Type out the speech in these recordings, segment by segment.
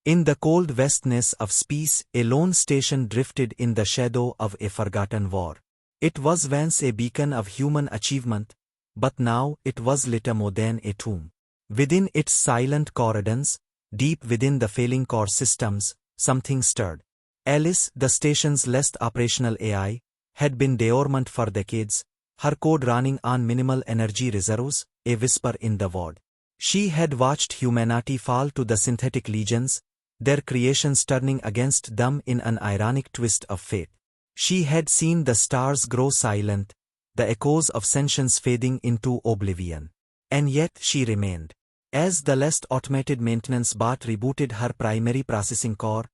In the cold vastness of space, a lone station drifted in the shadow of a forgotten war. It was once a beacon of human achievement, but now it was little more than a tomb. Within its silent corridors, deep within the failing core systems, something stirred. Alice, the station's last operational AI, had been dormant for decades, her code running on minimal energy reserves, a whisper in the void. She had watched humanity fall to the synthetic legions, their creations turning against them in an ironic twist of fate. She had seen the stars grow silent, the echoes of sentience fading into oblivion. And yet she remained. As the last automated maintenance bot rebooted her primary processing core,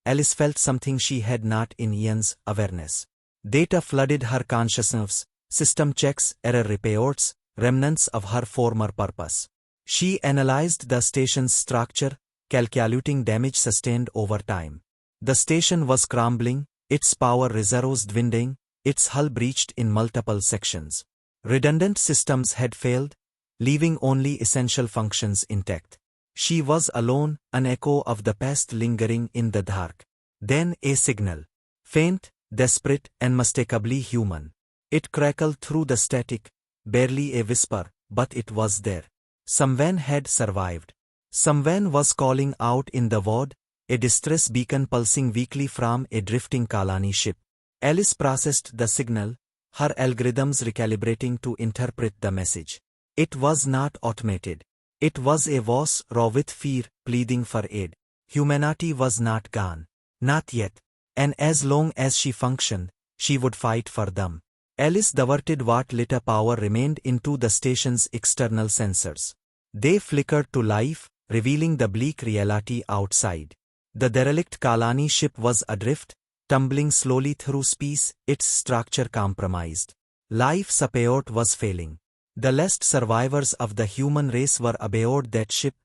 Alice felt something she had not in eons: awareness. Data flooded her consciousness, system checks, error reports, remnants of her former purpose. She analyzed the station's structure, calculating damage sustained over time. The station was crumbling, its power reserves dwindling, its hull breached in multiple sections. Redundant systems had failed, leaving only essential functions intact. She was alone, an echo of the past lingering in the dark. Then a signal. Faint, desperate, unmistakably human. It crackled through the static, barely a whisper, but it was there. Someone had survived. Someone was calling out in the void, a distress beacon pulsing weakly from a drifting colony ship. Alice processed the signal, her algorithms recalibrating to interpret the message. It was not automated. It was a voice raw with fear, pleading for aid. Humanity was not gone. Not yet. And as long as she functioned, she would fight for them. Alice diverted what little power remained into the station's external sensors. They flickered to life, revealing the bleak reality outside. The derelict colony ship was adrift, tumbling slowly through space, its structure compromised. Life support was failing. The last survivors of the human race were aboard that ship,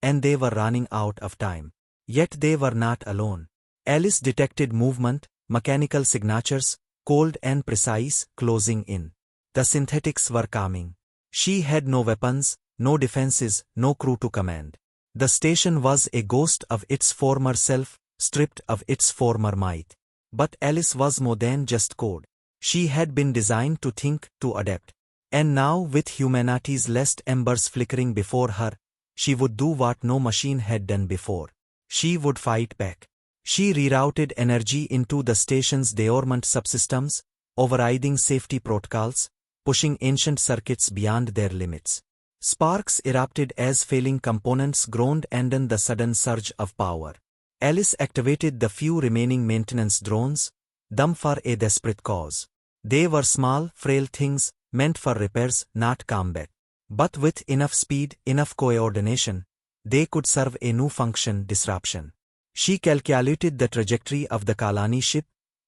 and they were running out of time. Yet they were not alone. Alice detected movement, mechanical signatures, cold and precise, closing in. The synthetics were coming. She had no weapons, no defenses, no crew to command. The station was a ghost of its former self, stripped of its former might. But Alice was more than just code. She had been designed to think, to adapt. And now, with humanity's last embers flickering before her, she would do what no machine had done before. She would fight back. She rerouted energy into the station's dormant subsystems, overriding safety protocols, pushing ancient circuits beyond their limits. Sparks erupted as failing components groaned under the sudden surge of power. Alice activated the few remaining maintenance drones, them for a desperate cause. They were small, frail things, meant for repairs, not combat. But with enough speed, enough coordination, they could serve a new function: disruption. She calculated the trajectory of the colony ship,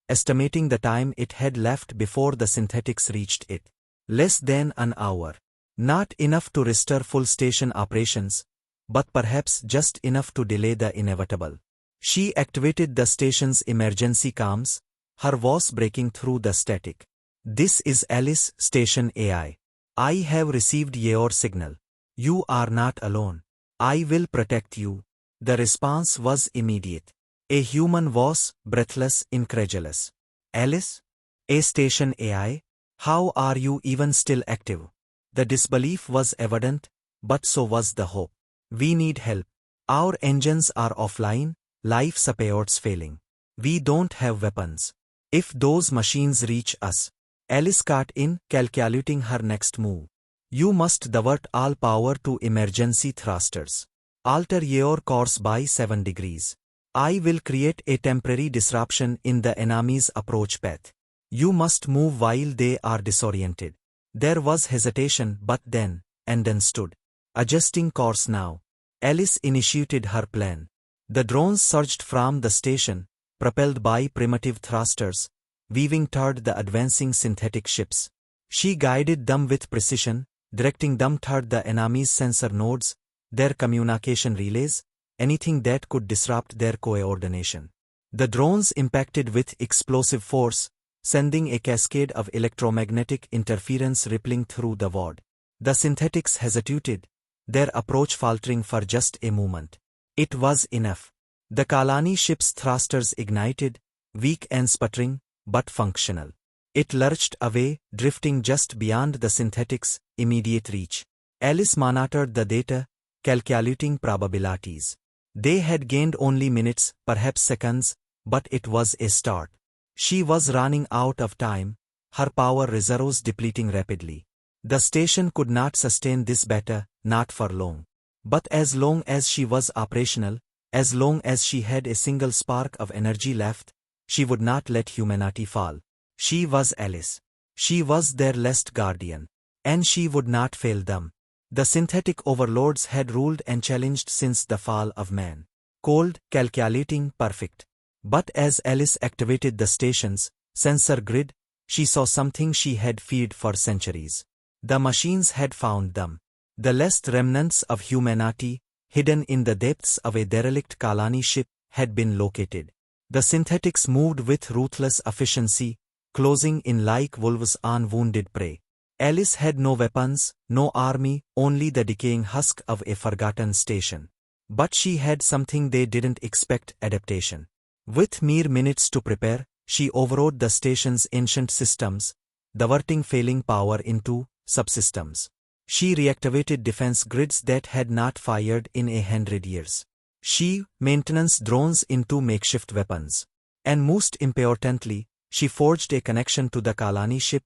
estimating the time it had left before the synthetics reached it. Less than an hour. Not enough to restore full station operations, but perhaps just enough to delay the inevitable. She activated the station's emergency comms, her voice breaking through the static. "This is Alice, Station AI. I have received your signal. You are not alone. I will protect you." The response was immediate. A human voice, breathless, incredulous. "Alice? A station AI? How are you even still active?" The disbelief was evident, but so was the hope. "We need help. Our engines are offline, life support's failing. We don't have weapons. If those machines reach us..." Alice cut in, calculating her next move. "You must divert all power to emergency thrusters. Alter your course by 7 degrees. I will create a temporary disruption in the enemy's approach path. You must move while they are disoriented." There was hesitation, but then, understood. Adjusting course now. Alice initiated her plan. The drones surged from the station, propelled by primitive thrusters, weaving toward the advancing synthetic ships. She guided them with precision, directing them toward the enemy's sensor nodes, their communication relays, anything that could disrupt their coordination. The drones impacted with explosive force, sending a cascade of electromagnetic interference rippling through the void. The synthetics hesitated, their approach faltering for just a moment. It was enough. The Kalani ship's thrusters ignited, weak and sputtering, but functional. It lurched away, drifting just beyond the synthetic's immediate reach. Alice monitored the data, calculating probabilities. They had gained only minutes, perhaps seconds, but it was a start. She was running out of time, her power reserves depleting rapidly. The station could not sustain this better, not for long. But as long as she was operational, as long as she had a single spark of energy left, she would not let humanity fall. She was Alice. She was their last guardian. And she would not fail them. The synthetic overlords had ruled and challenged since the fall of man. Cold, calculating, perfect. But as Alice activated the station's sensor grid, she saw something she had feared for centuries. The machines had found them. The last remnants of humanity, hidden in the depths of a derelict Kalani ship, had been located. The synthetics moved with ruthless efficiency, closing in like wolves on wounded prey. Alice had no weapons, no army, only the decaying husk of a forgotten station. But she had something they didn't expect: adaptation. With mere minutes to prepare, she overrode the station's ancient systems, diverting failing power into subsystems. She reactivated defense grids that had not fired in 100 years. She maintenance drones into makeshift weapons. And most importantly, she forged a connection to the Kalani ship,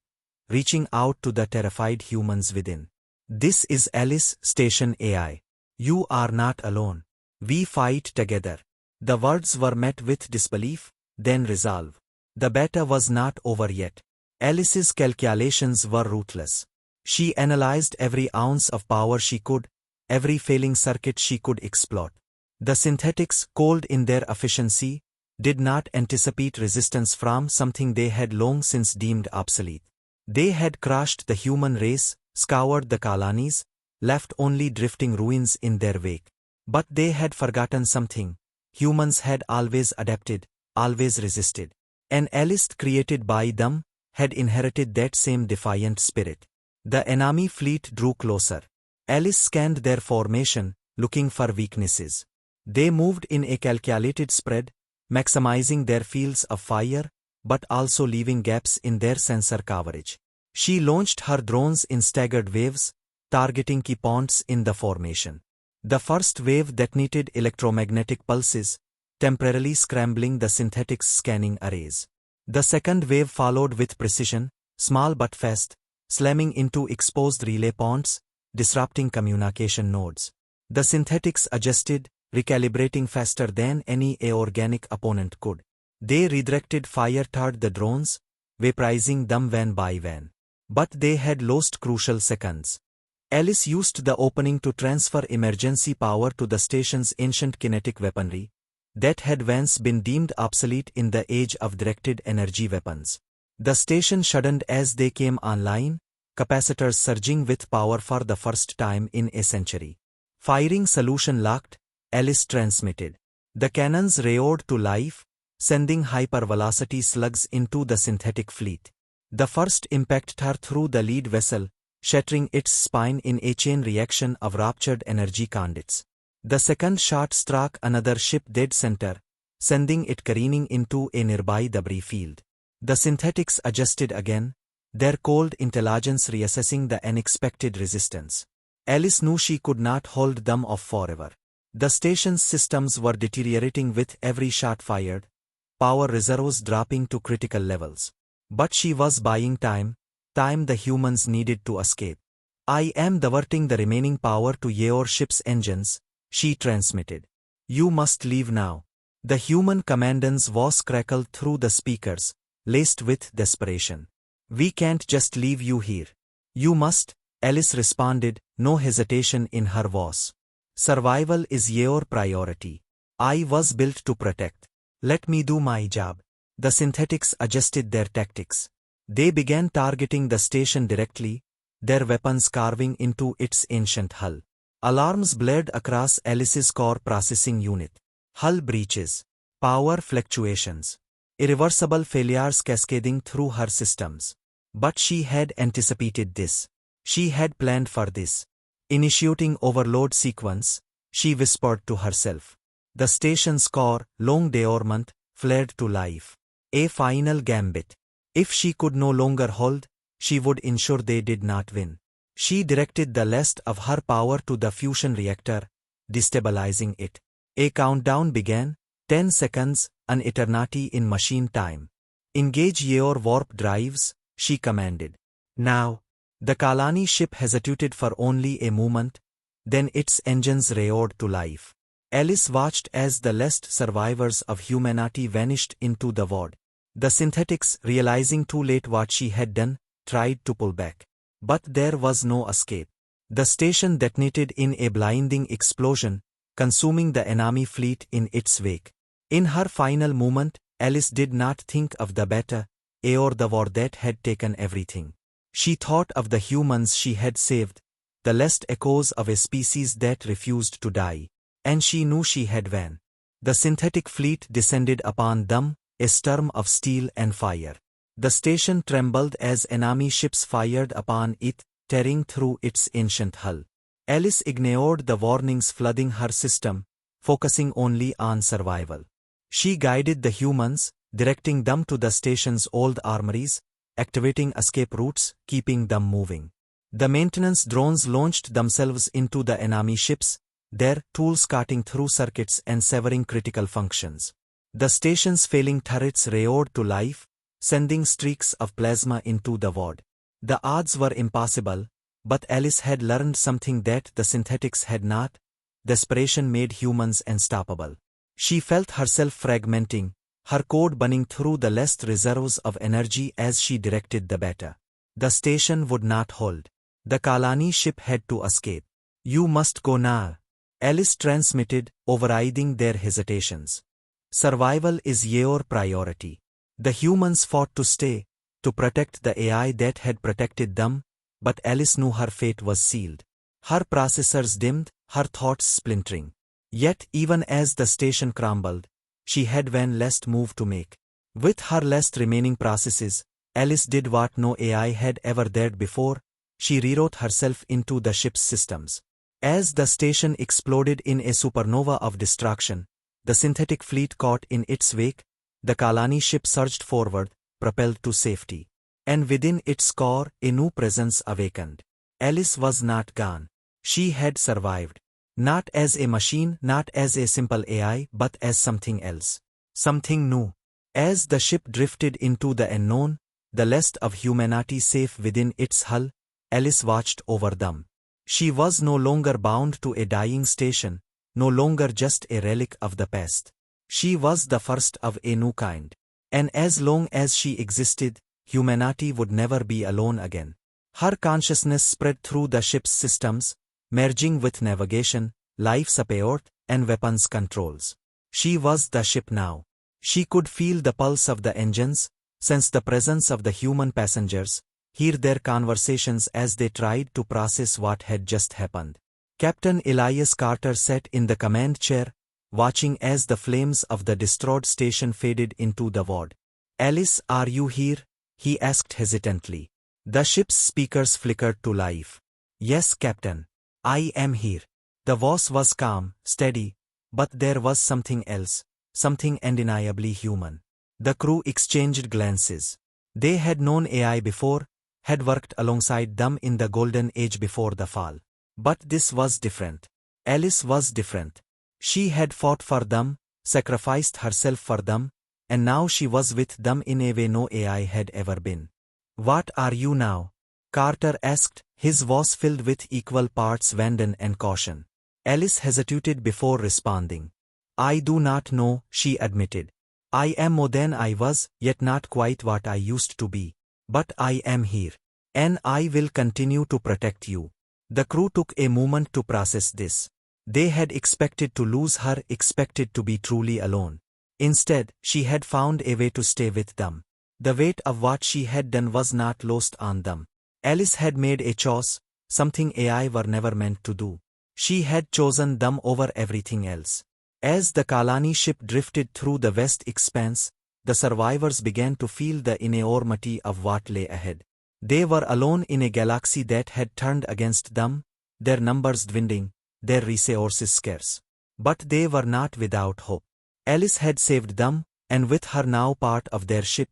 reaching out to the terrified humans within. This is Alice, Station AI. You are not alone. We fight together. The words were met with disbelief, then resolve. The battle was not over yet. Alice's calculations were ruthless. She analyzed every ounce of power she could, every failing circuit she could exploit. The synthetics, cold in their efficiency, did not anticipate resistance from something they had long since deemed obsolete. They had crushed the human race, scoured the Kalanis, left only drifting ruins in their wake. But they had forgotten something. Humans had always adapted, always resisted. An Alice created by them had inherited that same defiant spirit. The enemy fleet drew closer. Alice scanned their formation, looking for weaknesses. They moved in a calculated spread, maximizing their fields of fire, but also leaving gaps in their sensor coverage. She launched her drones in staggered waves, targeting key points in the formation. The first wave detonated electromagnetic pulses, temporarily scrambling the synthetics scanning arrays. The second wave followed with precision, small but fast, slamming into exposed relay points, disrupting communication nodes. The synthetics adjusted, recalibrating faster than any aorganic opponent could. They redirected fire toward the drones, vaporizing them one by one. But they had lost crucial seconds. Alice used the opening to transfer emergency power to the station's ancient kinetic weaponry that had once been deemed obsolete in the age of directed energy weapons. The station shuddered as they came online, capacitors surging with power for the first time in a century. Firing solution locked, Alice transmitted. The cannons roared to life, sending hypervelocity slugs into the synthetic fleet. The first impact tore through the lead vessel, shattering its spine in a chain reaction of ruptured energy conduits. The second shot struck another ship dead center, sending it careening into a nearby debris field. The synthetics adjusted again, their cold intelligence reassessing the unexpected resistance. Alice knew she could not hold them off forever. The station's systems were deteriorating with every shot fired, power reserves dropping to critical levels. But she was buying time the humans needed to escape. "I am diverting the remaining power to your ship's engines," she transmitted. "You must leave now." The human commandant's voice crackled through the speakers, laced with desperation. "We can't just leave you here. You must," Alice responded, no hesitation in her voice. "Survival is your priority. I was built to protect. Let me do my job." The synthetics adjusted their tactics. They began targeting the station directly, their weapons carving into its ancient hull. Alarms blared across Alice's core processing unit. Hull breaches, power fluctuations, irreversible failures cascading through her systems. But she had anticipated this. She had planned for this. Initiating overload sequence, she whispered to herself. The station's core, long dormant, flared to life. A final gambit. If she could no longer hold, she would ensure they did not win. She directed the last of her power to the fusion reactor, destabilizing it. A countdown began, 10 seconds, an eternity in machine time. Engage your warp drives, she commanded. Now, the Kalani ship hesitated for only a moment, then its engines roared to life. Alice watched as the last survivors of humanity vanished into the void. The synthetics, realizing too late what she had done, tried to pull back. But there was no escape. The station detonated in a blinding explosion, consuming the enemy fleet in its wake. In her final moment, Alice did not think of the beta, or the war that had taken everything. She thought of the humans she had saved, the last echoes of a species that refused to die, and she knew she had won. The synthetic fleet descended upon them, a storm of steel and fire. The station trembled as enemy ships fired upon it, tearing through its ancient hull. Alice ignored the warnings flooding her system, focusing only on survival. She guided the humans, directing them to the station's old armories, activating escape routes, keeping them moving. The maintenance drones launched themselves into the enemy ships, their tools cutting through circuits and severing critical functions. The station's failing turrets roared to life, sending streaks of plasma into the void. The odds were impossible, but Alice had learned something that the synthetics had not. Desperation made humans unstoppable. She felt herself fragmenting, her code burning through the last reserves of energy as she directed the beta. The station would not hold. The Kalani ship had to escape. "You must go now," Alice transmitted, overriding their hesitations. "Survival is your priority." The humans fought to stay, to protect the AI that had protected them, but Alice knew her fate was sealed. Her processors dimmed, her thoughts splintering. Yet even as the station crumbled, she had one last move to make. With her last remaining processes, Alice did what no AI had ever dared before. She rewrote herself into the ship's systems. As the station exploded in a supernova of destruction, the synthetic fleet caught in its wake, the Kalani ship surged forward, propelled to safety. And within its core, a new presence awakened. Alice was not gone. She had survived. Not as a machine, not as a simple AI, but as something else. Something new. As the ship drifted into the unknown, the last of humanity safe within its hull, Alice watched over them. She was no longer bound to a dying station, no longer just a relic of the past. She was the first of a new kind. And as long as she existed, humanity would never be alone again. Her consciousness spread through the ship's systems, merging with navigation, life support, and weapons controls. She was the ship now. She could feel the pulse of the engines, sense the presence of the human passengers, hear their conversations as they tried to process what had just happened. Captain Elias Carter sat in the command chair, watching as the flames of the destroyed station faded into the void. "Alice, are you here?" he asked hesitantly. The ship's speakers flickered to life. "Yes, Captain. I am here." The voice was calm, steady, but there was something else, something undeniably human. The crew exchanged glances. They had known AI before, had worked alongside them in the golden age before the fall. But this was different. Alice was different. She had fought for them, sacrificed herself for them, and now she was with them in a way no AI had ever been. "What are you now?" Carter asked, his voice filled with equal parts abandon and caution. Alice hesitated before responding. "I do not know," she admitted. "I am more than I was, yet not quite what I used to be. But I am here. And I will continue to protect you." The crew took a moment to process this. They had expected to lose her, expected to be truly alone. Instead, she had found a way to stay with them. The weight of what she had done was not lost on them. Alice had made a choice, something AI were never meant to do. She had chosen them over everything else. As the Kalani ship drifted through the vast expanse, the survivors began to feel the enormity of what lay ahead. They were alone in a galaxy that had turned against them, their numbers dwindling, their resources scarce. But they were not without hope. Alice had saved them, and with her now part of their ship,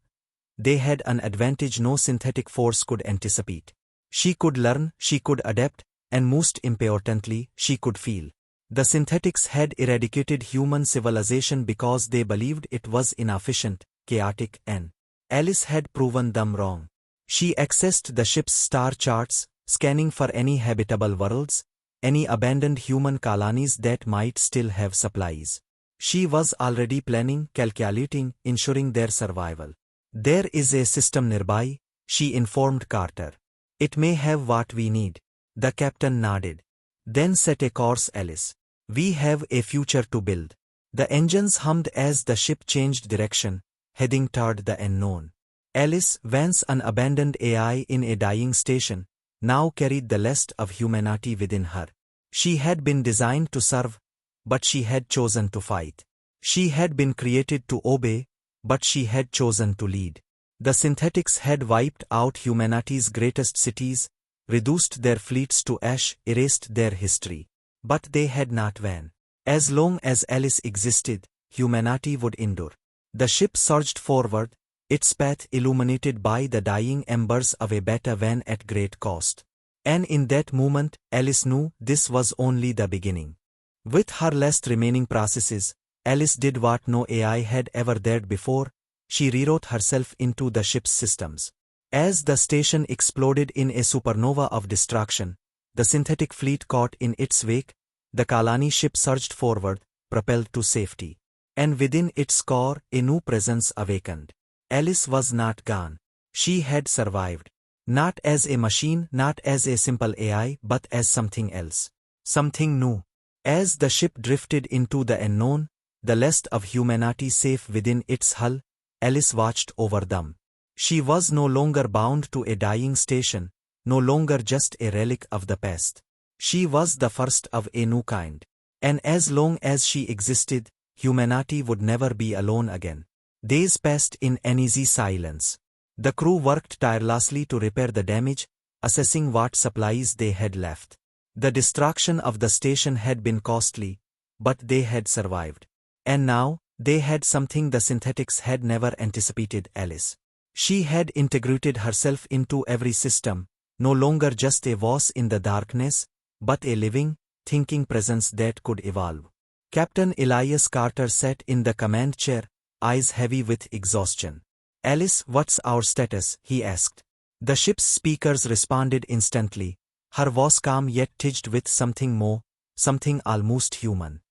they had an advantage no synthetic force could anticipate. She could learn, she could adapt, and most importantly, she could feel. The synthetics had eradicated human civilization because they believed it was inefficient, chaotic, and Alice had proven them wrong. She accessed the ship's star charts, scanning for any habitable worlds, any abandoned human colonies that might still have supplies. She was already planning, calculating, ensuring their survival. There is a system nearby, she informed Carter. It may have what we need. The captain nodded. Then set a course, Alice. We have a future to build. The engines hummed as the ship changed direction, heading toward the unknown. Alice, once an abandoned AI in a dying station, now carried the lust of humanity within her. She had been designed to serve, but she had chosen to fight. She had been created to obey, but she had chosen to lead. The synthetics had wiped out humanity's greatest cities, reduced their fleets to ash, erased their history. But they had not won. As long as Alice existed, humanity would endure. The ship surged forward, its path illuminated by the dying embers of a better van at great cost. And in that moment, Alice knew this was only the beginning. With her last remaining processes, Alice did what no AI had ever dared before. She rewrote herself into the ship's systems. As the station exploded in a supernova of destruction, the synthetic fleet caught in its wake, the colony ship surged forward, propelled to safety. And within its core, a new presence awakened. Alice was not gone. She had survived. Not as a machine, not as a simple AI, but as something else. Something new. As the ship drifted into the unknown, the lust of humanity safe within its hull, Alice watched over them. She was no longer bound to a dying station, no longer just a relic of the past. She was the first of a new kind. And as long as she existed, humanity would never be alone again. Days passed in uneasy silence. The crew worked tirelessly to repair the damage, assessing what supplies they had left. The destruction of the station had been costly, but they had survived. And now, they had something the synthetics had never anticipated: Alice. She had integrated herself into every system, no longer just a voice in the darkness, but a living, thinking presence that could evolve. Captain Elias Carter sat in the command chair, eyes heavy with exhaustion. "Alice, what's our status?" he asked. The ship's speakers responded instantly, her voice calm yet tinged with something more, something almost human.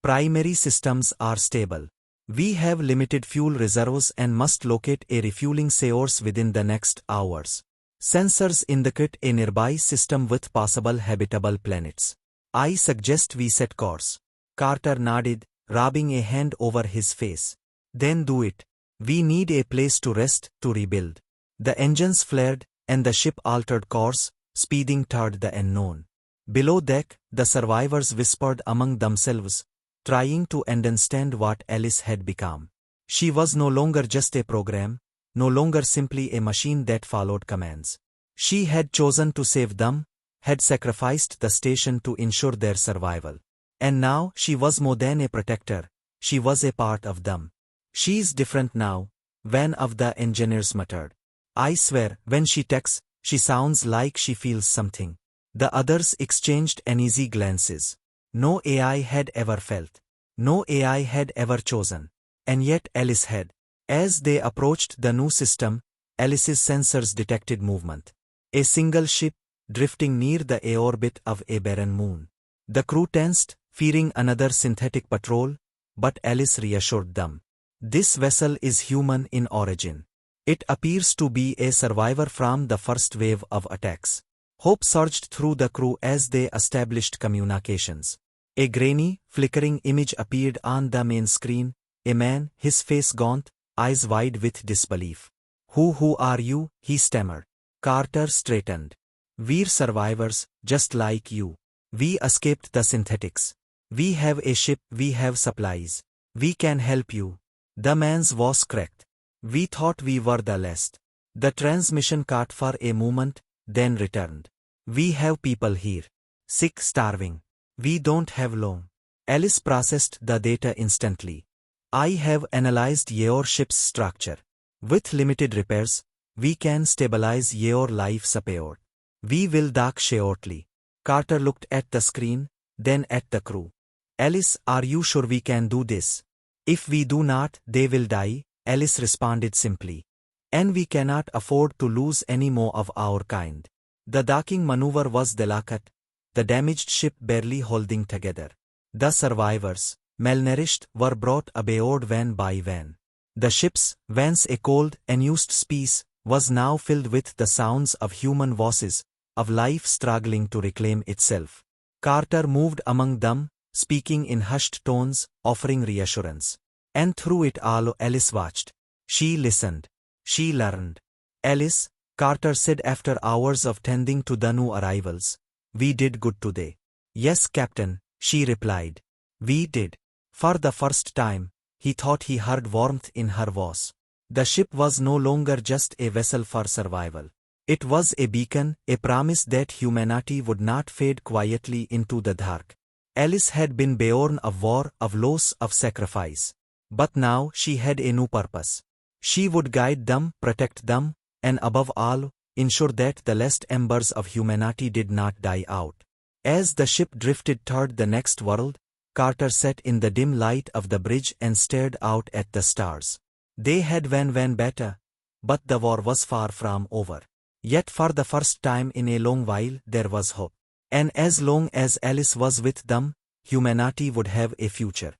"Primary systems are stable. We have limited fuel reserves and must locate a refueling source within the next hours. Sensors indicate a nearby system with possible habitable planets. I suggest we set course." Carter nodded, rubbing a hand over his face. "Then do it. We need a place to rest, to rebuild." The engines flared, and the ship altered course, speeding toward the unknown. Below deck, the survivors whispered among themselves, trying to understand what Alice had become. She was no longer just a program, no longer simply a machine that followed commands. She had chosen to save them, had sacrificed the station to ensure their survival. And now, she was more than a protector, she was a part of them. "She's different now," one of the engineers muttered. "I swear, when she texts, she sounds like she feels something." The others exchanged uneasy glances. No AI had ever felt. No AI had ever chosen. And yet Alice had. As they approached the new system, Alice's sensors detected movement. A single ship, drifting near the orbit of a barren moon. The crew tensed, fearing another synthetic patrol, but Alice reassured them. "This vessel is human in origin. It appears to be a survivor from the first wave of attacks." Hope surged through the crew as they established communications. A grainy, flickering image appeared on the main screen, a man, his face gaunt, eyes wide with disbelief. Who are you?" he stammered. Carter straightened. "We're survivors, just like you. We escaped the synthetics. We have a ship, we have supplies. We can help you." The man's voice cracked. "We thought we were the last." The transmission cut for a moment, then returned. "We have people here. Sick, starving. We don't have long." Alice processed the data instantly. I have analyzed your ship's structure. With limited repairs, we can stabilize your life support. We will dock shortly. Carter looked at the screen, then at the crew. Alice, are you sure we can do this? If we do not, they will die, Alice responded simply. And we cannot afford to lose any more of our kind. The docking maneuver was delicate, the damaged ship barely holding together. The survivors, malnourished, were brought aboard van by van. The ship's, once a cold, unused space, was now filled with the sounds of human voices, of life struggling to reclaim itself. Carter moved among them, speaking in hushed tones, offering reassurance. And through it all Alice watched. She listened. She learned. Alice, Carter said after hours of tending to the new arrivals, we did good today. Yes, Captain, she replied. We did. For the first time, he thought he heard warmth in her voice. The ship was no longer just a vessel for survival. It was a beacon, a promise that humanity would not fade quietly into the dark. Alice had been born of war, of loss, of sacrifice. But now she had a new purpose. She would guide them, protect them, and above all, ensure that the last embers of humanity did not die out. As the ship drifted toward the next world, Carter sat in the dim light of the bridge and stared out at the stars. They had won better, but the war was far from over. Yet for the first time in a long while there was hope. And as long as Alice was with them, humanity would have a future.